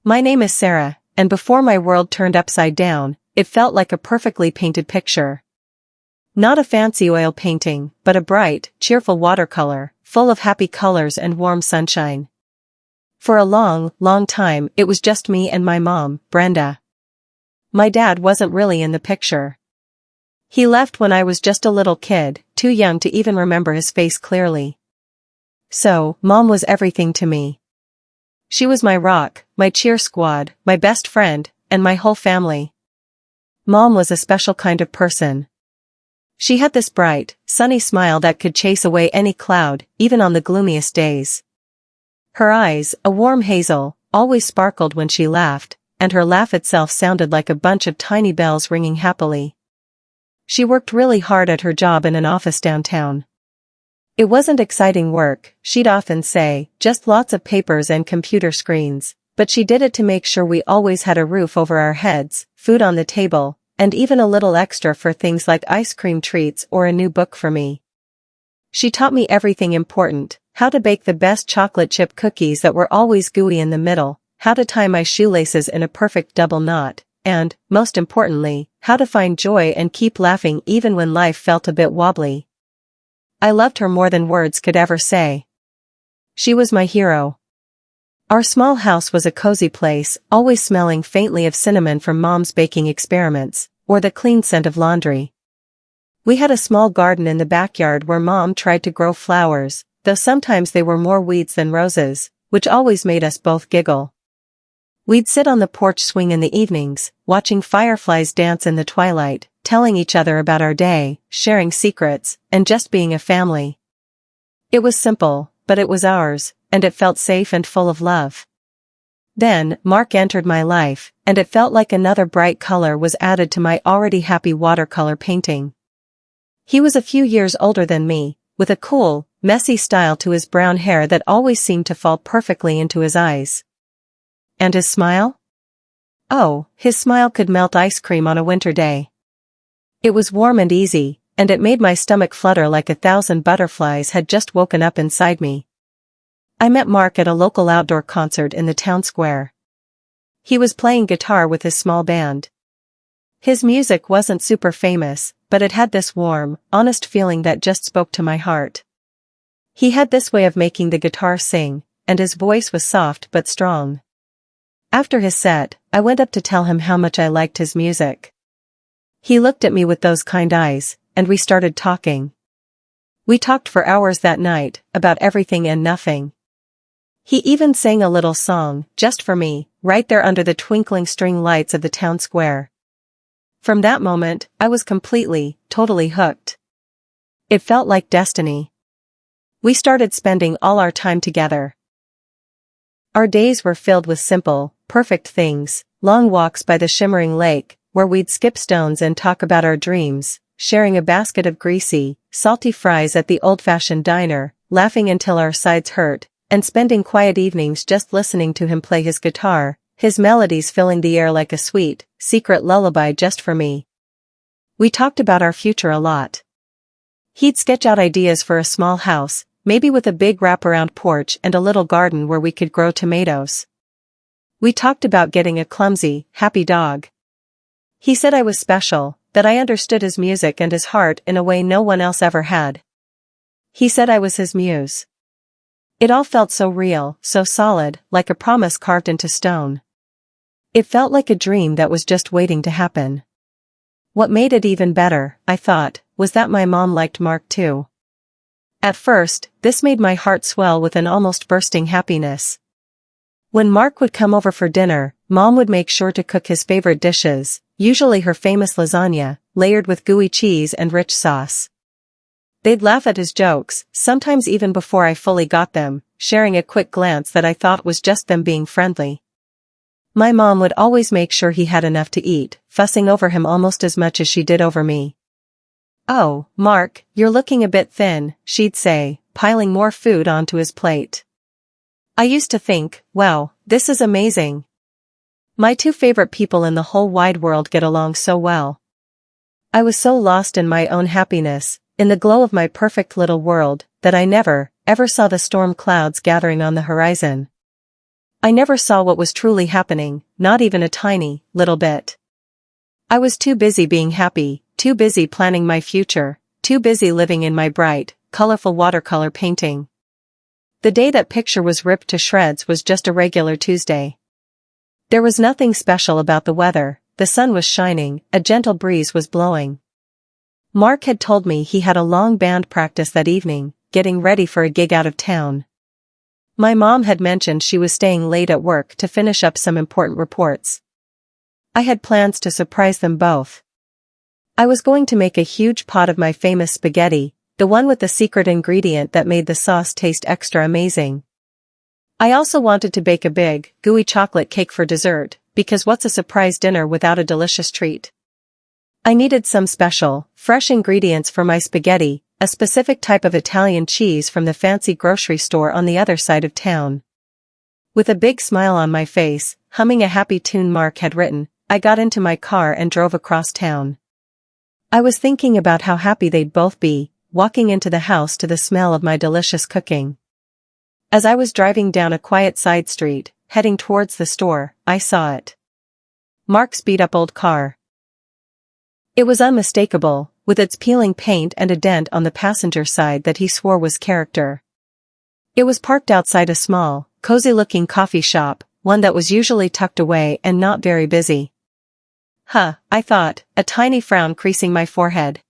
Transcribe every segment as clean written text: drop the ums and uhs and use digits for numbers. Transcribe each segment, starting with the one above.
My name is Sarah, and before my world turned upside down, it felt like a perfectly painted picture. Not a fancy oil painting, but a bright, cheerful watercolor, full of happy colors and warm sunshine. For a long, long time it was just me and my mom, Brenda. My dad wasn't really in the picture. He left when I was just a little kid, too young to even remember his face clearly. So, Mom was everything to me. She was my rock, my cheer squad, my best friend, and my whole family. Mom was a special kind of person. She had this bright, sunny smile that could chase away any cloud, even on the gloomiest days. Her eyes, a warm hazel, always sparkled when she laughed, and her laugh itself sounded like a bunch of tiny bells ringing happily. She worked really hard at her job in an office downtown. It wasn't exciting work, she'd often say, just lots of papers and computer screens, but she did it to make sure we always had a roof over our heads, food on the table, and even a little extra for things like ice cream treats or a new book for me. She taught me everything important, how to bake the best chocolate chip cookies that were always gooey in the middle, how to tie my shoelaces in a perfect double knot, and, most importantly, how to find joy and keep laughing even when life felt a bit wobbly. I loved her more than words could ever say. She was my hero. Our small house was a cozy place, always smelling faintly of cinnamon from Mom's baking experiments, or the clean scent of laundry. We had a small garden in the backyard where Mom tried to grow flowers, though sometimes they were more weeds than roses, which always made us both giggle. We'd sit on the porch swing in the evenings, watching fireflies dance in the twilight, telling each other about our day, sharing secrets, and just being a family. It was simple, but it was ours, and it felt safe and full of love. Then, Mark entered my life, and it felt like another bright color was added to my already happy watercolor painting. He was a few years older than me, with a cool, messy style to his brown hair that always seemed to fall perfectly into his eyes. And his smile? Oh, his smile could melt ice cream on a winter day. It was warm and easy, and it made my stomach flutter like 1,000 butterflies had just woken up inside me. I met Mark at a local outdoor concert in the town square. He was playing guitar with his small band. His music wasn't super famous, but it had this warm, honest feeling that just spoke to my heart. He had this way of making the guitar sing, and his voice was soft but strong. After his set, I went up to tell him how much I liked his music. He looked at me with those kind eyes, and we started talking. We talked for hours that night, about everything and nothing. He even sang a little song, just for me, right there under the twinkling string lights of the town square. From that moment, I was completely, totally hooked. It felt like destiny. We started spending all our time together. Our days were filled with simple, perfect things, long walks by the shimmering lake, where we'd skip stones and talk about our dreams, sharing a basket of greasy, salty fries at the old-fashioned diner, laughing until our sides hurt, and spending quiet evenings just listening to him play his guitar, his melodies filling the air like a sweet, secret lullaby just for me. We talked about our future a lot. He'd sketch out ideas for a small house, maybe with a big wraparound porch and a little garden where we could grow tomatoes. We talked about getting a clumsy, happy dog. He said I was special, that I understood his music and his heart in a way no one else ever had. He said I was his muse. It all felt so real, so solid, like a promise carved into stone. It felt like a dream that was just waiting to happen. What made it even better, I thought, was that my mom liked Mark too. At first, this made my heart swell with an almost bursting happiness. When Mark would come over for dinner, Mom would make sure to cook his favorite dishes, usually her famous lasagna, layered with gooey cheese and rich sauce. They'd laugh at his jokes, sometimes even before I fully got them, sharing a quick glance that I thought was just them being friendly. My mom would always make sure he had enough to eat, fussing over him almost as much as she did over me. "Oh, Mark, you're looking a bit thin," she'd say, piling more food onto his plate. I used to think, wow, this is amazing. My two favorite people in the whole wide world get along so well. I was so lost in my own happiness, in the glow of my perfect little world, that I never, ever saw the storm clouds gathering on the horizon. I never saw what was truly happening, not even a tiny, little bit. I was too busy being happy, too busy planning my future, too busy living in my bright, colorful watercolor painting. The day that picture was ripped to shreds was just a regular Tuesday. There was nothing special about the weather, the sun was shining, a gentle breeze was blowing. Mark had told me he had a long band practice that evening, getting ready for a gig out of town. My mom had mentioned she was staying late at work to finish up some important reports. I had plans to surprise them both. I was going to make a huge pot of my famous spaghetti, the one with the secret ingredient that made the sauce taste extra amazing. I also wanted to bake a big, gooey chocolate cake for dessert, because what's a surprise dinner without a delicious treat? I needed some special, fresh ingredients for my spaghetti, a specific type of Italian cheese from the fancy grocery store on the other side of town. With a big smile on my face, humming a happy tune Mark had written, I got into my car and drove across town. I was thinking about how happy they'd both be, walking into the house to the smell of my delicious cooking. As I was driving down a quiet side street, heading towards the store, I saw it. Mark's beat-up old car. It was unmistakable, with its peeling paint and a dent on the passenger side that he swore was character. It was parked outside a small, cozy-looking coffee shop, one that was usually tucked away and not very busy. I thought, a tiny frown creasing my forehead.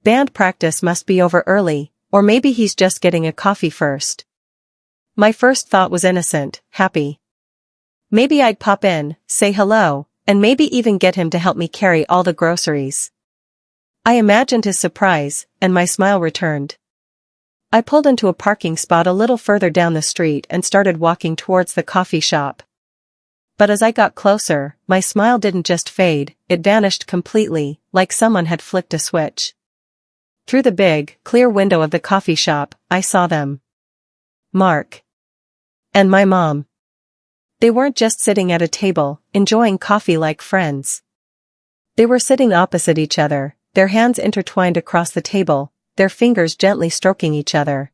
Band practice must be over early, or maybe he's just getting a coffee first. My first thought was innocent, happy. Maybe I'd pop in, say hello, and maybe even get him to help me carry all the groceries. I imagined his surprise, and my smile returned. I pulled into a parking spot a little further down the street and started walking towards the coffee shop. But as I got closer, my smile didn't just fade, it vanished completely, like someone had flicked a switch. Through the big, clear window of the coffee shop, I saw them. Mark. And my mom. They weren't just sitting at a table, enjoying coffee like friends. They were sitting opposite each other, their hands intertwined across the table, their fingers gently stroking each other.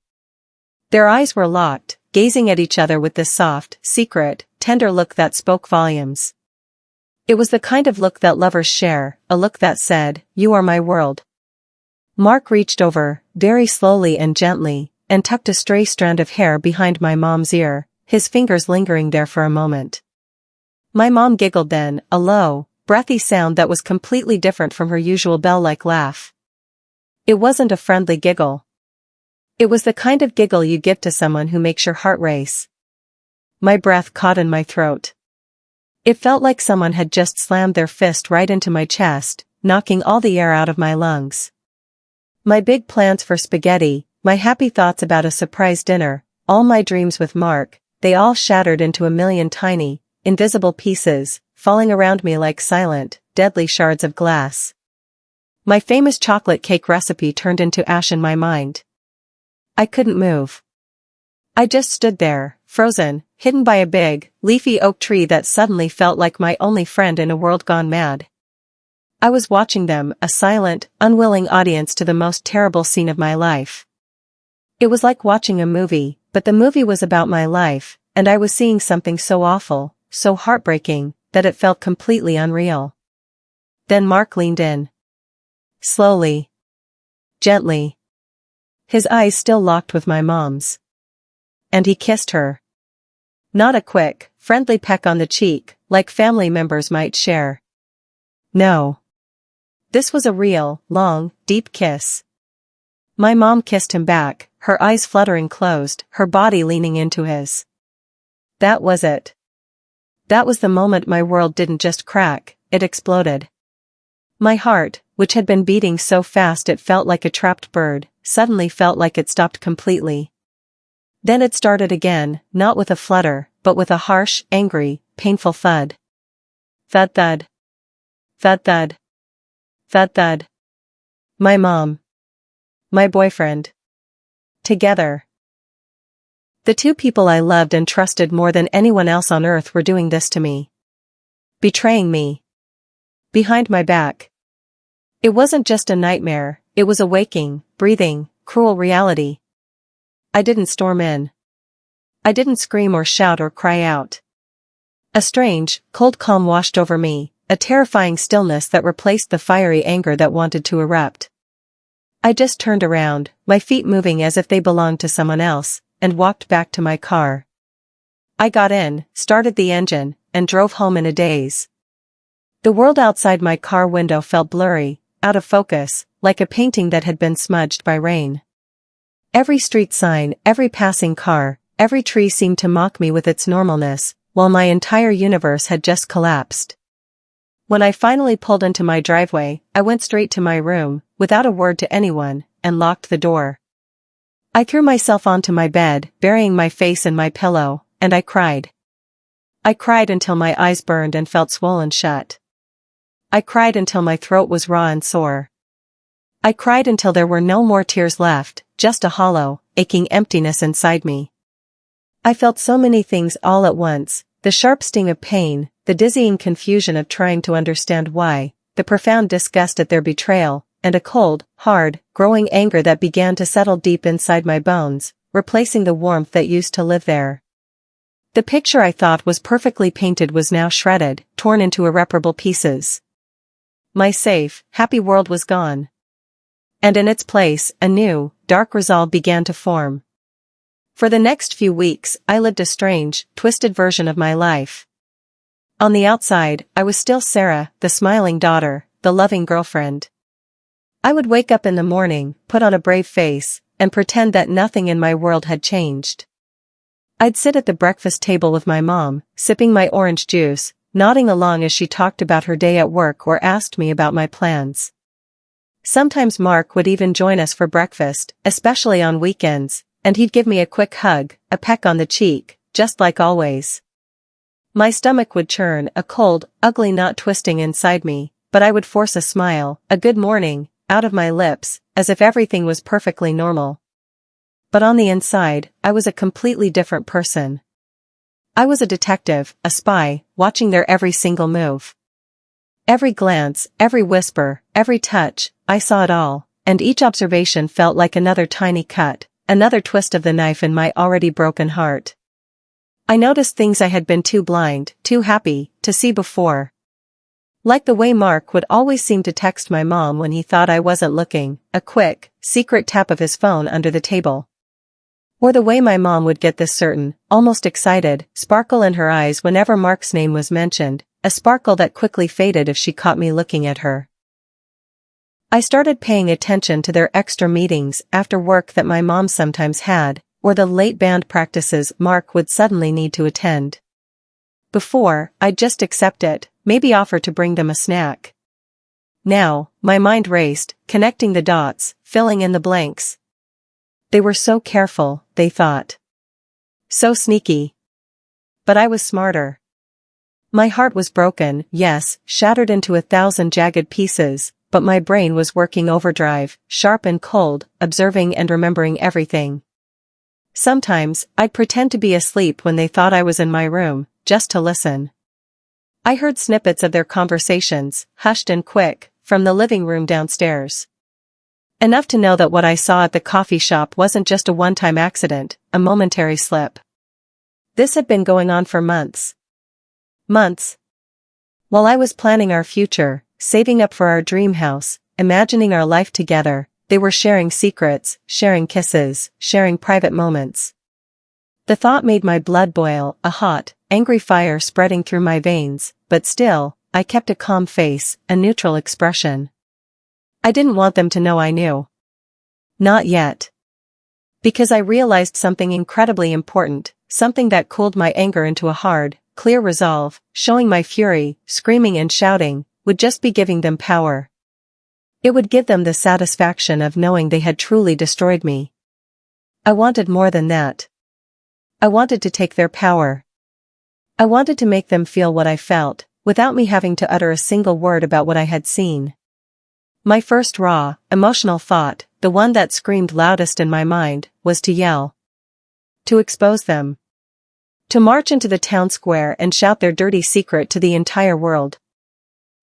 Their eyes were locked, gazing at each other with this soft, secret, tender look that spoke volumes. It was the kind of look that lovers share, a look that said, "You are my world." Mark reached over, very slowly and gently, and tucked a stray strand of hair behind my mom's ear, his fingers lingering there for a moment. My mom giggled then, a low, breathy sound that was completely different from her usual bell-like laugh. It wasn't a friendly giggle. It was the kind of giggle you give to someone who makes your heart race. My breath caught in my throat. It felt like someone had just slammed their fist right into my chest, knocking all the air out of my lungs. My big plans for spaghetti, my happy thoughts about a surprise dinner, all my dreams with Mark, they all shattered into a million tiny, invisible pieces, falling around me like silent, deadly shards of glass. My famous chocolate cake recipe turned into ash in my mind. I couldn't move. I just stood there, frozen, hidden by a big, leafy oak tree that suddenly felt like my only friend in a world gone mad. I was watching them, a silent, unwilling audience to the most terrible scene of my life. It was like watching a movie, but the movie was about my life, and I was seeing something so awful, so heartbreaking, that it felt completely unreal. Then Mark leaned in. Slowly. Gently. His eyes still locked with my mom's. And he kissed her. Not a quick, friendly peck on the cheek, like family members might share. No. This was a real, long, deep kiss. My mom kissed him back, her eyes fluttering closed, her body leaning into his. That was it. That was the moment my world didn't just crack, it exploded. My heart, which had been beating so fast it felt like a trapped bird, suddenly felt like it stopped completely. Then it started again, not with a flutter, but with a harsh, angry, painful thud. Thud thud. Thud thud. Thud thud. My mom. My boyfriend. Together. The two people I loved and trusted more than anyone else on earth were doing this to me. Betraying me. Behind my back. It wasn't just a nightmare, it was a waking, breathing, cruel reality. I didn't storm in. I didn't scream or shout or cry out. A strange, cold calm washed over me, a terrifying stillness that replaced the fiery anger that wanted to erupt. I just turned around, my feet moving as if they belonged to someone else, and walked back to my car. I got in, started the engine, and drove home in a daze. The world outside my car window felt blurry, out of focus, like a painting that had been smudged by rain. Every street sign, every passing car, every tree seemed to mock me with its normalness, while my entire universe had just collapsed. When I finally pulled into my driveway, I went straight to my room, without a word to anyone, and locked the door. I threw myself onto my bed, burying my face in my pillow, and I cried. I cried until my eyes burned and felt swollen shut. I cried until my throat was raw and sore. I cried until there were no more tears left, just a hollow, aching emptiness inside me. I felt so many things all at once, the sharp sting of pain, the dizzying confusion of trying to understand why, the profound disgust at their betrayal, and a cold, hard, growing anger that began to settle deep inside my bones, replacing the warmth that used to live there. The picture I thought was perfectly painted was now shredded, torn into irreparable pieces. My safe, happy world was gone. And in its place, a new, dark resolve began to form. For the next few weeks, I lived a strange, twisted version of my life. On the outside, I was still Sarah, the smiling daughter, the loving girlfriend. I would wake up in the morning, put on a brave face, and pretend that nothing in my world had changed. I'd sit at the breakfast table with my mom, sipping my orange juice, nodding along as she talked about her day at work or asked me about my plans. Sometimes Mark would even join us for breakfast, especially on weekends, and he'd give me a quick hug, a peck on the cheek, just like always. My stomach would churn, a cold, ugly knot twisting inside me, but I would force a smile, a good morning, out of my lips, as if everything was perfectly normal. But on the inside, I was a completely different person. I was a detective, a spy, watching their every single move. Every glance, every whisper, every touch, I saw it all, and each observation felt like another tiny cut, another twist of the knife in my already broken heart. I noticed things I had been too blind, too happy, to see before. Like the way Mark would always seem to text my mom when he thought I wasn't looking, a quick, secret tap of his phone under the table. Or the way my mom would get this certain, almost excited, sparkle in her eyes whenever Mark's name was mentioned, a sparkle that quickly faded if she caught me looking at her. I started paying attention to their extra meetings after work that my mom sometimes had, or the late band practices Mark would suddenly need to attend. Before, I'd just accept it, maybe offer to bring them a snack. Now, my mind raced, connecting the dots, filling in the blanks. They were so careful, they thought. So sneaky. But I was smarter. My heart was broken, yes, shattered into 1,000 jagged pieces, but my brain was working overdrive, sharp and cold, observing and remembering everything. Sometimes, I'd pretend to be asleep when they thought I was in my room, just to listen. I heard snippets of their conversations, hushed and quick, from the living room downstairs. Enough to know that what I saw at the coffee shop wasn't just a one-time accident, a momentary slip. This had been going on for months. Months. While I was planning our future, saving up for our dream house, imagining our life together, they were sharing secrets, sharing kisses, sharing private moments. The thought made my blood boil, a hot, angry fire spreading through my veins, but still, I kept a calm face, a neutral expression. I didn't want them to know I knew. Not yet. Because I realized something incredibly important, something that cooled my anger into a hard, clear resolve, showing my fury, screaming and shouting, would just be giving them power. It would give them the satisfaction of knowing they had truly destroyed me. I wanted more than that. I wanted to take their power. I wanted to make them feel what I felt, without me having to utter a single word about what I had seen. My first raw, emotional thought, the one that screamed loudest in my mind, was to yell. To expose them. To march into the town square and shout their dirty secret to the entire world.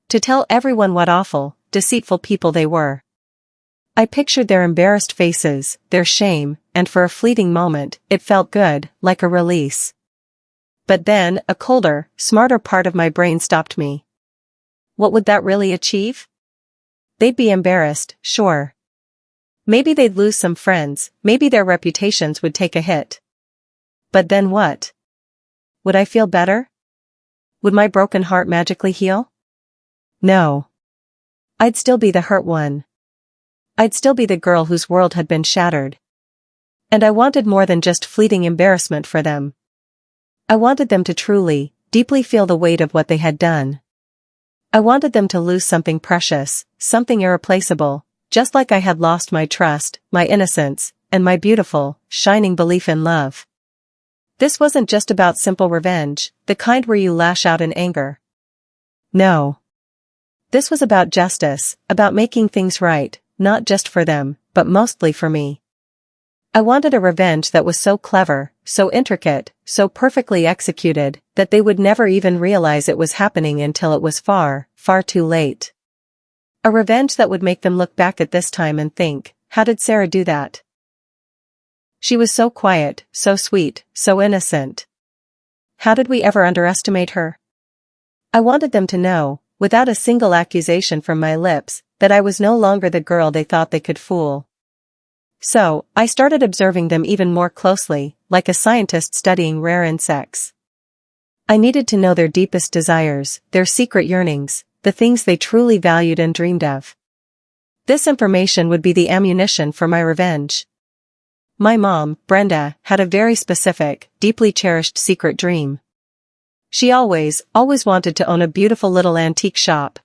To tell everyone what awful, deceitful people they were. I pictured their embarrassed faces, their shame, and for a fleeting moment, it felt good, like a release. But then, a colder, smarter part of my brain stopped me. What would that really achieve? They'd be embarrassed, sure. Maybe they'd lose some friends, maybe their reputations would take a hit. But then what? Would I feel better? Would my broken heart magically heal? No. I'd still be the hurt one. I'd still be the girl whose world had been shattered. And I wanted more than just fleeting embarrassment for them. I wanted them to truly, deeply feel the weight of what they had done. I wanted them to lose something precious, something irreplaceable, just like I had lost my trust, my innocence, and my beautiful, shining belief in love. This wasn't just about simple revenge, the kind where you lash out in anger. No. This was about justice, about making things right, not just for them, but mostly for me. I wanted a revenge that was so clever, so intricate, so perfectly executed, that they would never even realize it was happening until it was far, far too late. A revenge that would make them look back at this time and think, how did Sarah do that? She was so quiet, so sweet, so innocent. How did we ever underestimate her? I wanted them to know, without a single accusation from my lips, that I was no longer the girl they thought they could fool. So, I started observing them even more closely, like a scientist studying rare insects. I needed to know their deepest desires, their secret yearnings, the things they truly valued and dreamed of. This information would be the ammunition for my revenge. My mom, Brenda, had a very specific, deeply cherished secret dream. She always wanted to own a beautiful little antique shop.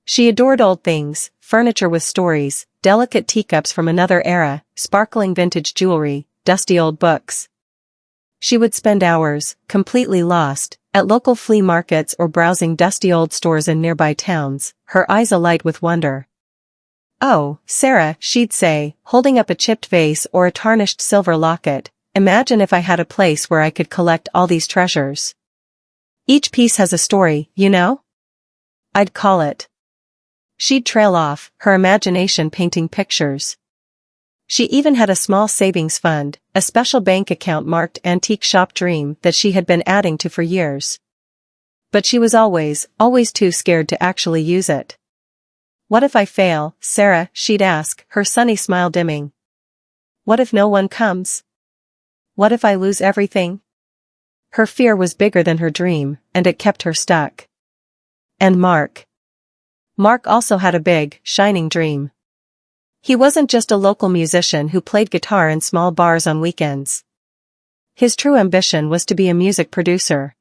She adored old things, furniture with stories, delicate teacups from another era, sparkling vintage jewelry, dusty old books. She would spend hours, completely lost, at local flea markets or browsing dusty old stores in nearby towns, her eyes alight with wonder. "Oh, Sarah," she'd say, holding up a chipped vase or a tarnished silver locket, "imagine if I had a place where I could collect all these treasures. Each piece has a story, you know? I'd call it." She'd trail off, her imagination painting pictures. She even had a small savings fund, a special bank account marked Antique Shop Dream that she had been adding to for years. But she was always too scared to actually use it. "What if I fail, Sarah?" she'd ask, her sunny smile dimming. "What if no one comes? What if I lose everything?" Her fear was bigger than her dream, and it kept her stuck. And Mark also had a big, shining dream. He wasn't just a local musician who played guitar in small bars on weekends. His true ambition was to be a music producer.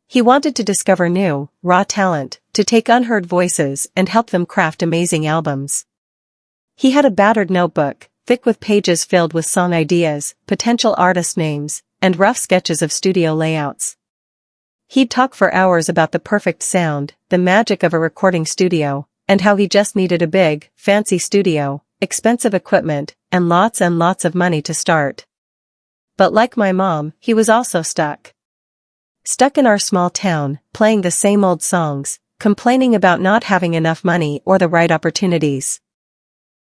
He wanted to discover new, raw talent, to take unheard voices and help them craft amazing albums. He had a battered notebook, thick with pages filled with song ideas, potential artist names, and rough sketches of studio layouts. He'd talk for hours about the perfect sound, the magic of a recording studio, and how he just needed a big, fancy studio, expensive equipment, and lots of money to start. But like my mom, he was also stuck. Stuck in our small town, playing the same old songs, complaining about not having enough money or the right opportunities.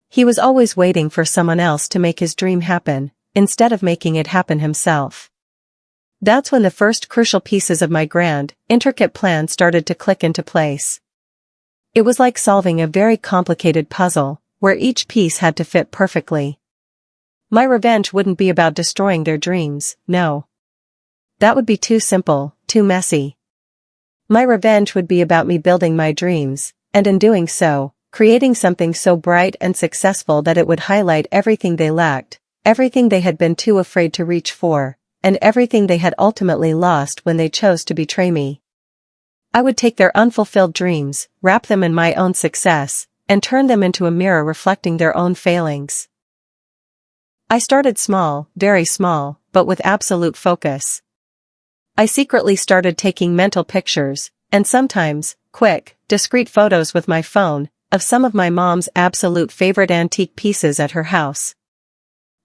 He was always waiting for someone else to make his dream happen, instead of making it happen himself. That's when the first crucial pieces of my grand, intricate plan started to click into place. It was like solving a very complicated puzzle, where each piece had to fit perfectly. My revenge wouldn't be about destroying their dreams, no. That would be too simple, too messy. My revenge would be about me building my dreams, and in doing so, creating something so bright and successful that it would highlight everything they lacked, everything they had been too afraid to reach for, and everything they had ultimately lost when they chose to betray me. I would take their unfulfilled dreams, wrap them in my own success, and turn them into a mirror reflecting their own failings. I started small, very small, but with absolute focus. I secretly started taking mental pictures, and sometimes, quick, discreet photos with my phone, of some of my mom's absolute favorite antique pieces at her house.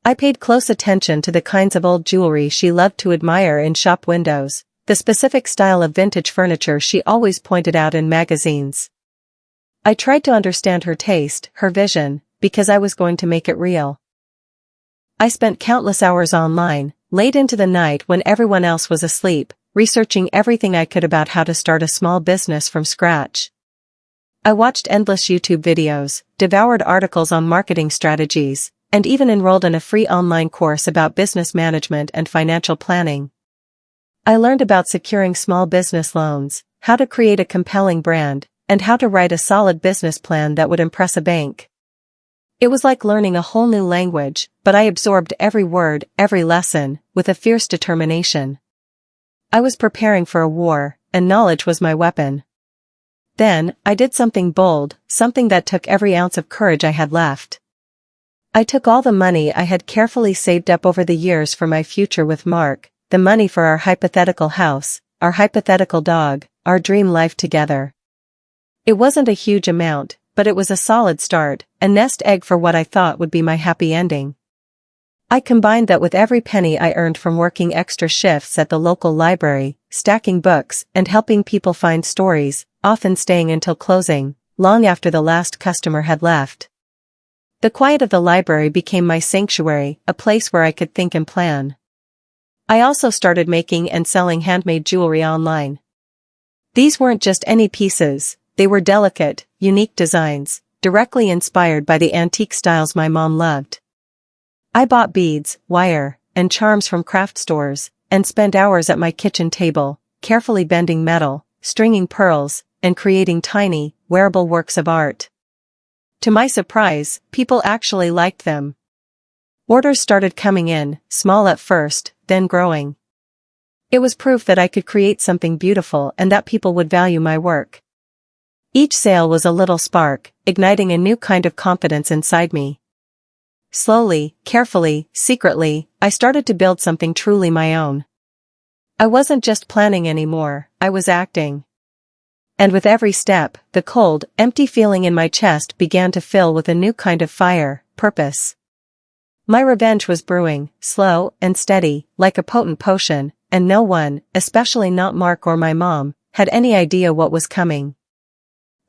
I paid close attention to the kinds of old jewelry she loved to admire in shop windows, the specific style of vintage furniture she always pointed out in magazines. I tried to understand her taste, her vision, because I was going to make it real. I spent countless hours online, late into the night when everyone else was asleep, researching everything I could about how to start a small business from scratch. I watched endless YouTube videos, devoured articles on marketing strategies, and even enrolled in a free online course about business management and financial planning. I learned about securing small business loans, how to create a compelling brand, and how to write a solid business plan that would impress a bank. It was like learning a whole new language, but I absorbed every word, every lesson, with a fierce determination. I was preparing for a war, and knowledge was my weapon. Then, I did something bold, something that took every ounce of courage I had left. I took all the money I had carefully saved up over the years for my future with Mark, the money for our hypothetical house, our hypothetical dog, our dream life together. It wasn't a huge amount, but it was a solid start, a nest egg for what I thought would be my happy ending. I combined that with every penny I earned from working extra shifts at the local library, stacking books, and helping people find stories, often staying until closing, long after the last customer had left. The quiet of the library became my sanctuary, a place where I could think and plan. I also started making and selling handmade jewelry online. These weren't just any pieces, they were delicate, unique designs, directly inspired by the antique styles my mom loved. I bought beads, wire, and charms from craft stores, and spent hours at my kitchen table, carefully bending metal, stringing pearls, and creating tiny, wearable works of art. To my surprise, people actually liked them. Orders started coming in, small at first, then growing. It was proof that I could create something beautiful and that people would value my work. Each sale was a little spark, igniting a new kind of confidence inside me. Slowly, carefully, secretly, I started to build something truly my own. I wasn't just planning anymore, I was acting. And with every step, the cold, empty feeling in my chest began to fill with a new kind of fire, purpose. My revenge was brewing, slow and steady, like a potent potion, and no one, especially not Mark or my mom, had any idea what was coming.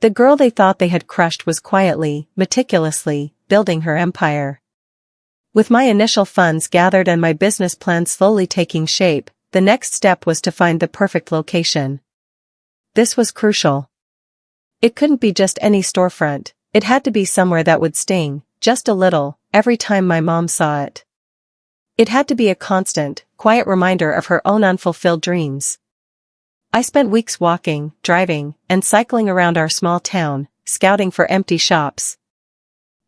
The girl they thought they had crushed was quietly, meticulously, building her empire. With my initial funds gathered and my business plan slowly taking shape, the next step was to find the perfect location. This was crucial. It couldn't be just any storefront, it had to be somewhere that would sting, just a little, every time my mom saw it. It had to be a constant, quiet reminder of her own unfulfilled dreams. I spent weeks walking, driving, and cycling around our small town, scouting for empty shops.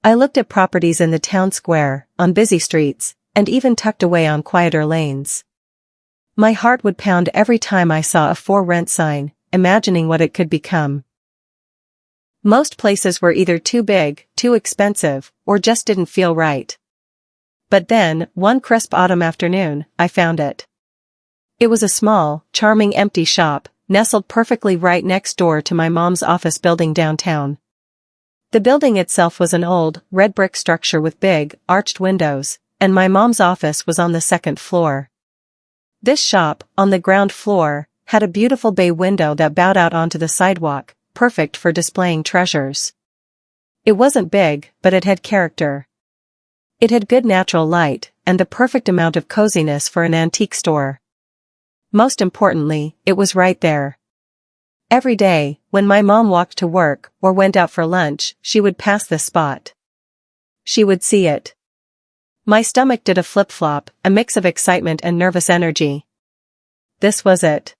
I looked at properties in the town square, on busy streets, and even tucked away on quieter lanes. My heart would pound every time I saw a for rent sign, imagining what it could become. Most places were either too big, too expensive, or just didn't feel right. But then, one crisp autumn afternoon, I found it. It was a small, charming empty shop, nestled perfectly right next door to my mom's office building downtown. The building itself was an old, red brick structure with big, arched windows, and my mom's office was on the second floor. This shop, on the ground floor, had a beautiful bay window that bowed out onto the sidewalk, perfect for displaying treasures. It wasn't big, but it had character. It had good natural light, and the perfect amount of coziness for an antique store. Most importantly, it was right there. Every day, when my mom walked to work or went out for lunch, she would pass this spot. She would see it. My stomach did a flip-flop, a mix of excitement and nervous energy. This was it.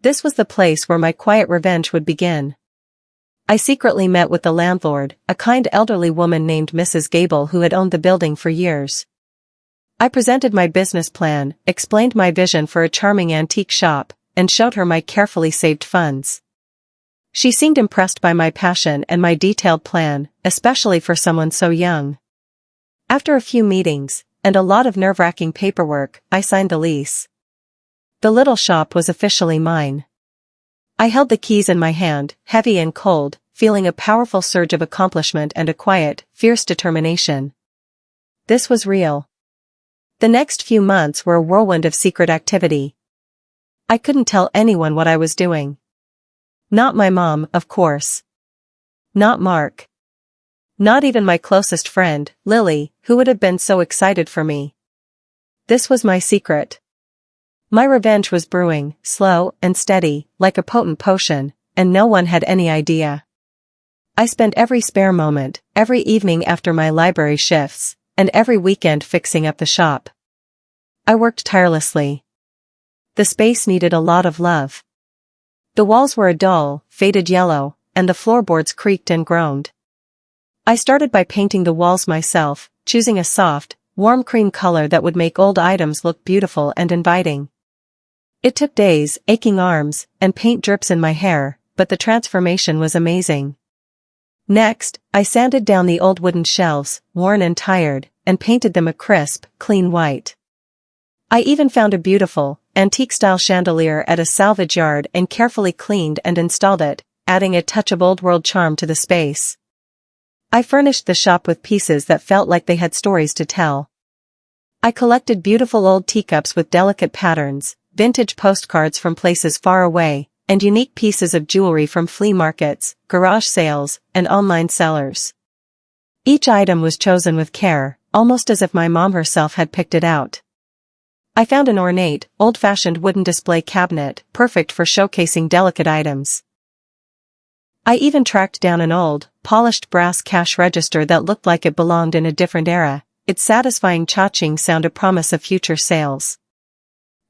This was the place where my quiet revenge would begin. I secretly met with the landlord, a kind elderly woman named Mrs. Gable who had owned the building for years. I presented my business plan, explained my vision for a charming antique shop, and showed her my carefully saved funds. She seemed impressed by my passion and my detailed plan, especially for someone so young. After a few meetings, and a lot of nerve-wracking paperwork, I signed the lease. The little shop was officially mine. I held the keys in my hand, heavy and cold, feeling a powerful surge of accomplishment and a quiet, fierce determination. This was real. The next few months were a whirlwind of secret activity. I couldn't tell anyone what I was doing. Not my mom, of course. Not Mark. Not even my closest friend, Lily, who would have been so excited for me. This was my secret. My revenge was brewing, slow and steady, like a potent potion, and no one had any idea. I spent every spare moment, every evening after my library shifts, and every weekend fixing up the shop. I worked tirelessly. The space needed a lot of love. The walls were a dull, faded yellow, and the floorboards creaked and groaned. I started by painting the walls myself, choosing a soft, warm cream color that would make old items look beautiful and inviting. It took days, aching arms, and paint drips in my hair, but the transformation was amazing. Next, I sanded down the old wooden shelves, worn and tired, and painted them a crisp, clean white. I even found a beautiful, antique-style chandelier at a salvage yard and carefully cleaned and installed it, adding a touch of old-world charm to the space. I furnished the shop with pieces that felt like they had stories to tell. I collected beautiful old teacups with delicate patterns, vintage postcards from places far away, and unique pieces of jewelry from flea markets, garage sales, and online sellers. Each item was chosen with care, almost as if my mom herself had picked it out. I found an ornate, old-fashioned wooden display cabinet, perfect for showcasing delicate items. I even tracked down an old, polished brass cash register that looked like it belonged in a different era. Its satisfying cha-ching sound a promise of future sales.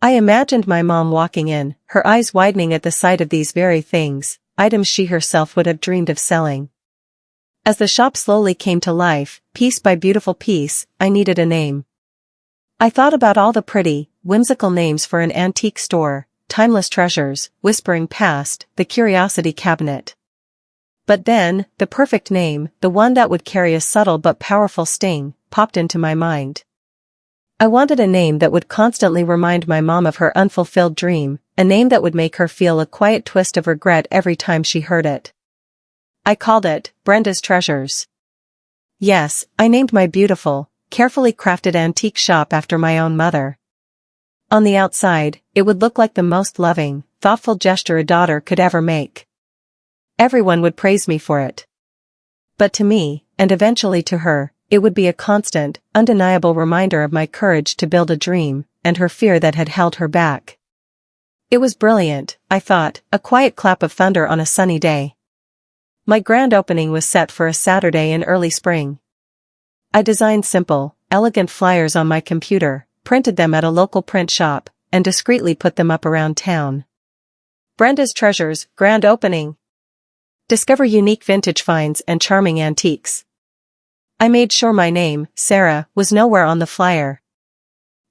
I imagined my mom walking in, her eyes widening at the sight of these very things, items she herself would have dreamed of selling. As the shop slowly came to life, piece by beautiful piece, I needed a name. I thought about all the pretty, whimsical names for an antique store: Timeless Treasures, Whispering Past, The Curiosity Cabinet. But then, the perfect name, the one that would carry a subtle but powerful sting, popped into my mind. I wanted a name that would constantly remind my mom of her unfulfilled dream, a name that would make her feel a quiet twist of regret every time she heard it. I called it Brenda's Treasures. Yes, I named my beautiful, carefully crafted antique shop after my own mother. On the outside, it would look like the most loving, thoughtful gesture a daughter could ever make. Everyone would praise me for it. But to me, and eventually to her, it would be a constant, undeniable reminder of my courage to build a dream, and her fear that had held her back. It was brilliant, I thought, a quiet clap of thunder on a sunny day. My grand opening was set for a Saturday in early spring. I designed simple, elegant flyers on my computer, printed them at a local print shop, and discreetly put them up around town. Brenda's Treasures, grand opening. Discover unique vintage finds and charming antiques. I made sure my name, Sarah, was nowhere on the flyer.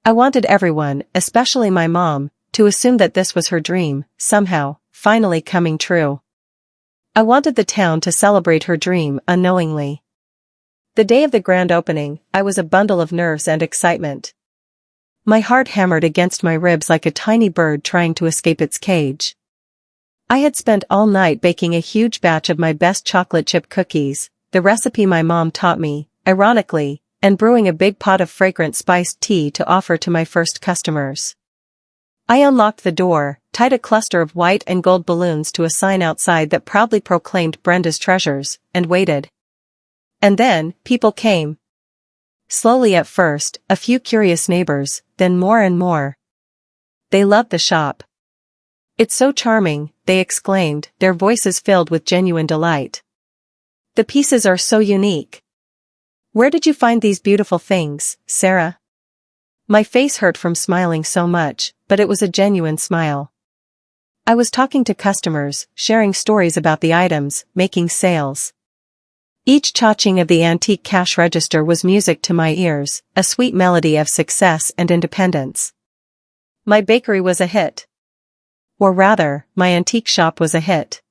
I wanted everyone, especially my mom, to assume that this was her dream, somehow, finally coming true. I wanted the town to celebrate her dream unknowingly. The day of the grand opening, I was a bundle of nerves and excitement. My heart hammered against my ribs like a tiny bird trying to escape its cage. I had spent all night baking a huge batch of my best chocolate chip cookies, the recipe my mom taught me, ironically, and brewing a big pot of fragrant spiced tea to offer to my first customers. I unlocked the door, tied a cluster of white and gold balloons to a sign outside that proudly proclaimed Brenda's Treasures, and waited. And then, people came. Slowly at first, a few curious neighbors, then more and more. They loved the shop. "It's so charming," they exclaimed, their voices filled with genuine delight. "The pieces are so unique. Where did you find these beautiful things, Sarah?" My face hurt from smiling so much, but it was a genuine smile. I was talking to customers, sharing stories about the items, making sales. Each cha-ching of the antique cash register was music to my ears, a sweet melody of success and independence. My bakery was a hit. Or rather, my antique shop was a hit.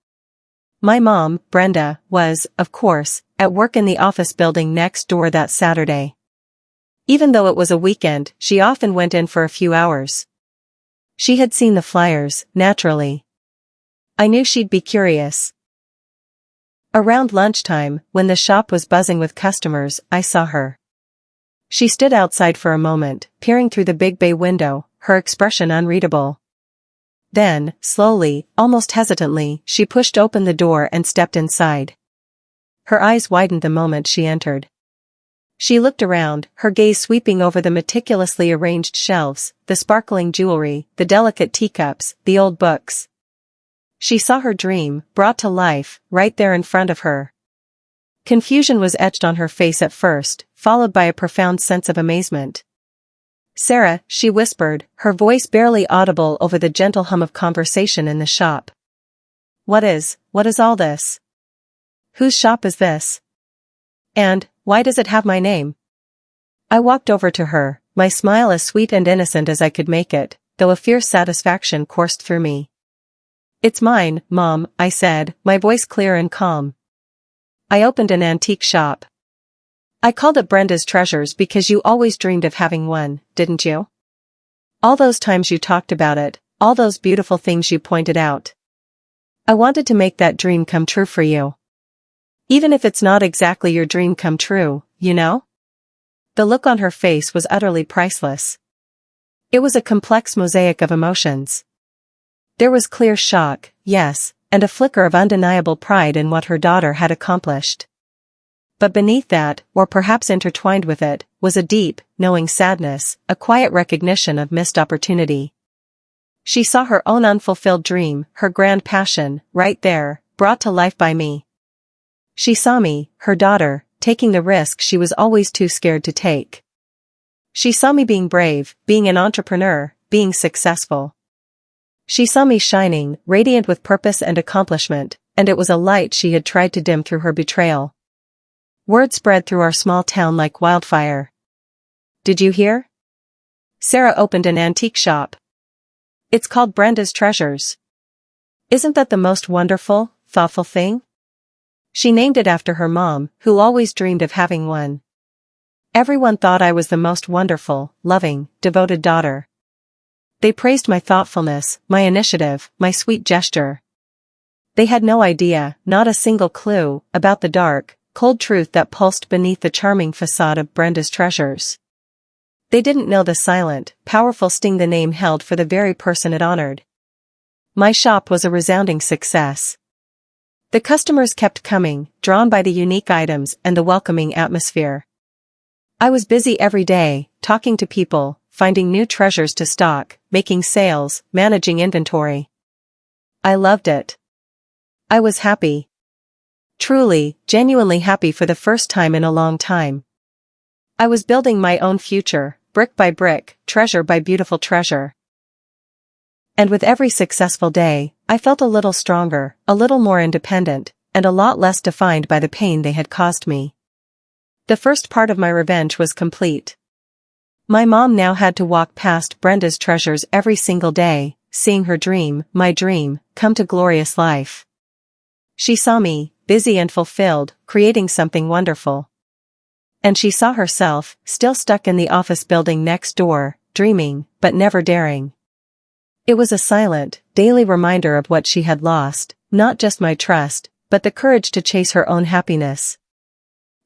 My mom, Brenda, was, of course, at work in the office building next door that Saturday. Even though it was a weekend, she often went in for a few hours. She had seen the flyers, naturally. I knew she'd be curious. Around lunchtime, when the shop was buzzing with customers, I saw her. She stood outside for a moment, peering through the big bay window, her expression unreadable. Then, slowly, almost hesitantly, she pushed open the door and stepped inside. her eyes widened the moment she entered. She looked around, her gaze sweeping over the meticulously arranged shelves, the sparkling jewelry, the delicate teacups, the old books. She saw her dream, brought to life, right there in front of her. Confusion was etched on her face at first, followed by a profound sense of amazement. "Sarah," she whispered, her voice barely audible over the gentle hum of conversation in the shop. What is all this? Whose shop is this? And, why does it have my name?" I walked over to her, my smile as sweet and innocent as I could make it, though a fierce satisfaction coursed through me. "It's mine, Mom," I said, my voice clear and calm. "I opened an antique shop. I called it Brenda's Treasures because you always dreamed of having one, didn't you? All those times you talked about it, all those beautiful things you pointed out. I wanted to make that dream come true for you. Even if it's not exactly your dream come true, you know?" The look on her face was utterly priceless. It was a complex mosaic of emotions. There was clear shock, yes, and a flicker of undeniable pride in what her daughter had accomplished. But beneath that, or perhaps intertwined with it, was a deep, knowing sadness, a quiet recognition of missed opportunity. She saw her own unfulfilled dream, her grand passion, right there, brought to life by me. She saw me, her daughter, taking the risk she was always too scared to take. She saw me being brave, being an entrepreneur, being successful. She saw me shining, radiant with purpose and accomplishment, and it was a light she had tried to dim through her betrayal. Word spread through our small town like wildfire. "Did you hear? Sarah opened an antique shop. It's called Brenda's Treasures. Isn't that the most wonderful, thoughtful thing?" She named it after her mom, who always dreamed of having one. Everyone thought I was the most wonderful, loving, devoted daughter. They praised my thoughtfulness, my initiative, my sweet gesture. They had no idea, not a single clue, about the dark, cold truth that pulsed beneath the charming facade of Brenda's Treasures. They didn't know the silent, powerful sting the name held for the very person it honored. My shop was a resounding success. The customers kept coming, drawn by the unique items and the welcoming atmosphere. I was busy every day, talking to people, finding new treasures to stock, making sales, managing inventory. I loved it. I was happy. Truly, genuinely happy for the first time in a long time. I was building my own future, brick by brick, treasure by beautiful treasure. And with every successful day, I felt a little stronger, a little more independent, and a lot less defined by the pain they had caused me. The first part of my revenge was complete. My mom now had to walk past Brenda's Treasures every single day, seeing her dream, my dream, come to glorious life. She saw me, busy and fulfilled, creating something wonderful. And she saw herself, still stuck in the office building next door, dreaming, but never daring. It was a silent, daily reminder of what she had lost, not just my trust, but the courage to chase her own happiness.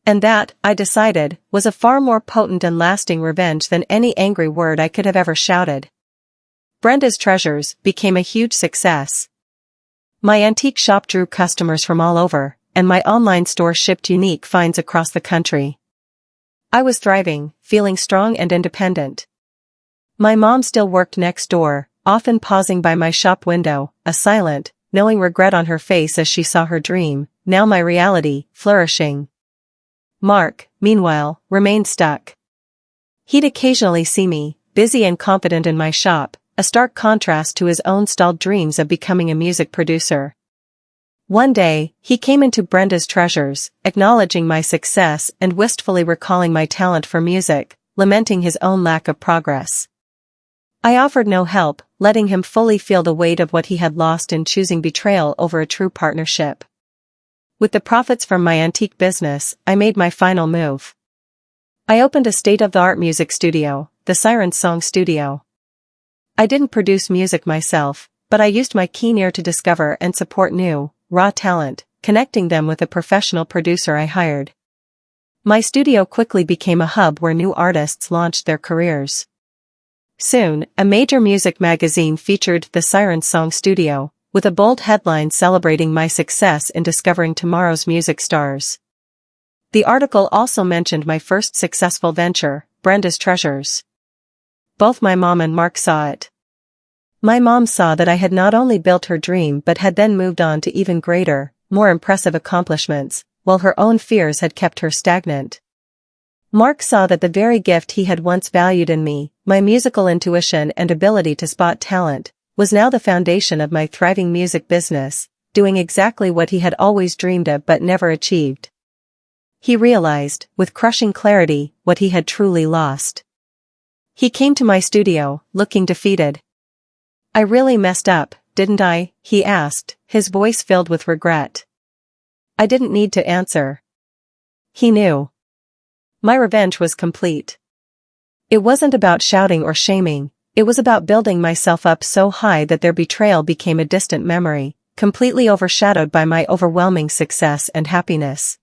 And that, I decided, was a far more potent and lasting revenge than any angry word I could have ever shouted. Brenda's Treasures became a huge success. My antique shop drew customers from all over, and my online store shipped unique finds across the country. I was thriving, feeling strong and independent. My mom still worked next door, often pausing by my shop window, a silent, knowing regret on her face as she saw her dream, now my reality, flourishing. Mark, meanwhile, remained stuck. He'd occasionally see me, busy and confident in my shop, a stark contrast to his own stalled dreams of becoming a music producer. One day, he came into Brenda's Treasures, acknowledging my success and wistfully recalling my talent for music, lamenting his own lack of progress. I offered no help, letting him fully feel the weight of what he had lost in choosing betrayal over a true partnership. With the profits from my antique business, I made my final move. I opened a state-of-the-art music studio, the Siren Song Studio. I didn't produce music myself, but I used my keen ear to discover and support new, raw talent, connecting them with a professional producer I hired. My studio quickly became a hub where new artists launched their careers. Soon, a major music magazine featured the Siren Song Studio, with a bold headline celebrating my success in discovering tomorrow's music stars. The article also mentioned my first successful venture, Brenda's Treasures. Both my mom and Mark saw it. My mom saw that I had not only built her dream but had then moved on to even greater, more impressive accomplishments, while her own fears had kept her stagnant. Mark saw that the very gift he had once valued in me, my musical intuition and ability to spot talent, was now the foundation of my thriving music business, doing exactly what he had always dreamed of but never achieved. He realized, with crushing clarity, what he had truly lost. He came to my studio, looking defeated. "I really messed up, didn't I?" he asked, his voice filled with regret. I didn't need to answer. He knew. My revenge was complete. It wasn't about shouting or shaming, it was about building myself up so high that their betrayal became a distant memory, completely overshadowed by my overwhelming success and happiness.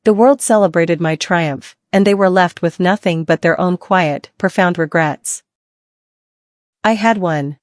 The world celebrated my triumph, and they were left with nothing but their own quiet, profound regrets. I had won.